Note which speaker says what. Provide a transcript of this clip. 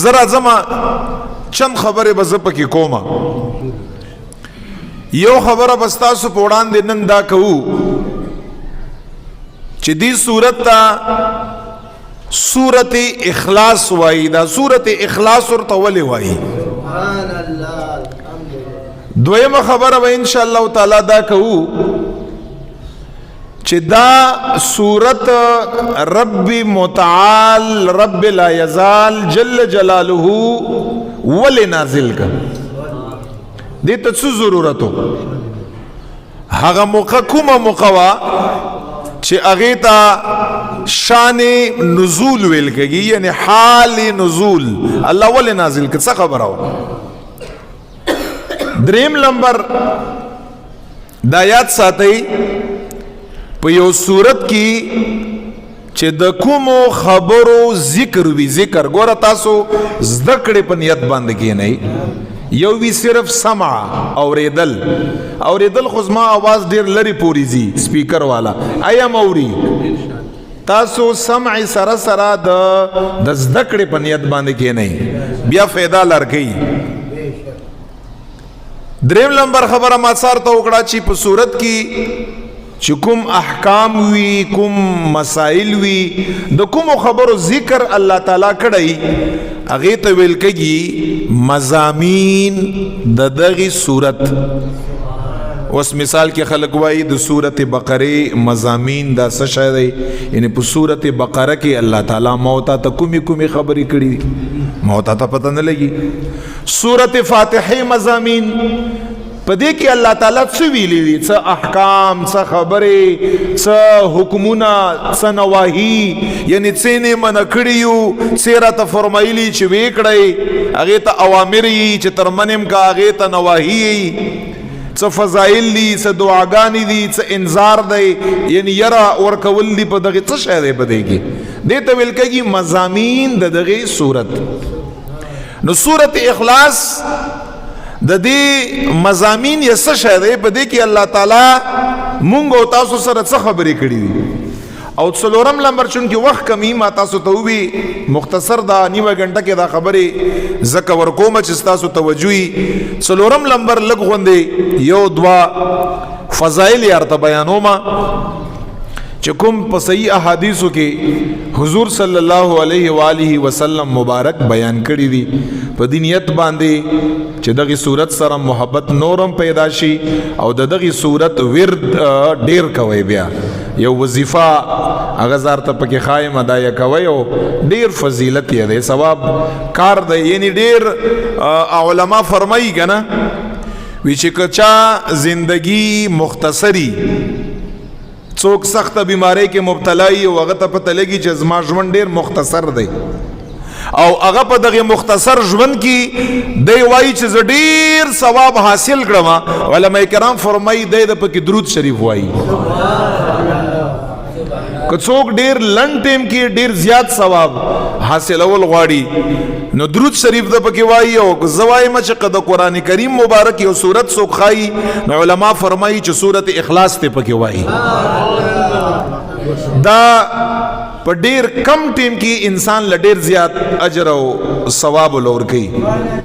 Speaker 1: زرا زما چند خبره به زه پکې کومه. یو خبره به ستاسو په وړاندې نن دا کوو چې دې صورت ته سورت اخلاص وایي. دا سورت اخلاص ورته ولې وایي؟ دویمه خبره به انشاءالله تعالی دا کوو چې دا صورت رب متعال رب لا یزال جل جلاله ولی نازل کا. دې ته څه ضرورت و؟ هغه موقع کومه موقع وه چې هغې ته شان نزول ویل کېږي، یعنی حال نزول. الله ولې نازل کړ؟ څه خبره وه؟ دریم نمبر دا یاد ساتئ په یو صورت کې چې د کومو خبرو ذکر وي. ذکر ګوره تاسو زده کړې په نیت باندې کېنئ. یو وی صرف سمع اوریدل. اوریدل خو زما आवाज ډیر لري پوری زی سپیکر والا ایم اوري. تاسو سمع سره سره د زده کړې په نیت باندې کېنئ، بیا فایده لرګي. دریم نمبر خبره ما سار ته وکړه چې په صورت کې چې کوم احکام وی، کوم مسائل وی، د کوم خبرو ذکر الله تعالی کړی، هغه ته ویل کېږي مضامین د دغه صورت. اوس مثال کې خلک وایي د سورته بقره مضامین دا څه شی دی؟ یعنی په سورته بقره کې الله تعالی موت ته کومي خبرې کړي، موت ته پته نه لګي. سورته فاتحه مضامین په دې کې الله تعالی څه ویلي دي، څه احکام، څه خبرې، څه حکمونه، څه نواهی، یعنی څه نه منع کړي یو، څه راته فرمایلي چې وی کړئ، هغې ته اوامر یي چې تر منم کا، هغې ته نواهی یي، څه فضایل دي، څه دعاګانې دي، څه انذار دی، یعنی یره ورکول دي. په دغې څه شی دی په دې کې؟ دې ته ویل کېږي مضامین د دغې صورت. نو صورت اخلاص د دې مضامین یې څه شی دی؟ په دې کې الله تعالی مونږ او تاسو سره څه خبرې کړي دي. او څلورم نمبر چونکې وخت کمی، ما تاسو ته ووي مختصر دا نیمه غنټه کې دا خبرې زه کور کومه چې ستاسو توجه وي. څلورم نمبر لږ غوندې یو دوه فضایل یې ورته بیانومه چې کوم په صحیح احادیثو کې حضور صلی الله علیه و آله وسلم مبارک بیان کړي دي. په دې نیت باندې چې دغه صورت سره محبت نورم پیدا شي او دغه صورت ورد ډیر کوي. بیا یو وظیفه هغه زارته پکې خایم ادا کوي او ډیر فضیلت یې دی، ثواب کار دی. یعنی ډیر علما فرمایي کنه وی چې کچا زندگی مختصری، څوک سخت بیماری کې مبتلا ای او هغه ته پته لګي چې زما ژوند ډیر مختصر دی، او هغه په دغه مختصر ژوند کې دی وایي چې زه ډیر ثواب حاصل کړم. علماء کرام فرمایي دی د پکې درود شریف وایي. که څوک ډیر لنډ ټیم کې ډیر زیات ثواب حاصلول غواړي نو درود شریف د پکې وایي. او زوایم چې د قران کریم مبارک یو سورت څوک خایي نو علما فرمایي چې سورت اخلاص ته پکې وایي. دا په ډیر کم ټیم کې انسان له ډیر زیات اجر او ثواب ولور کوي.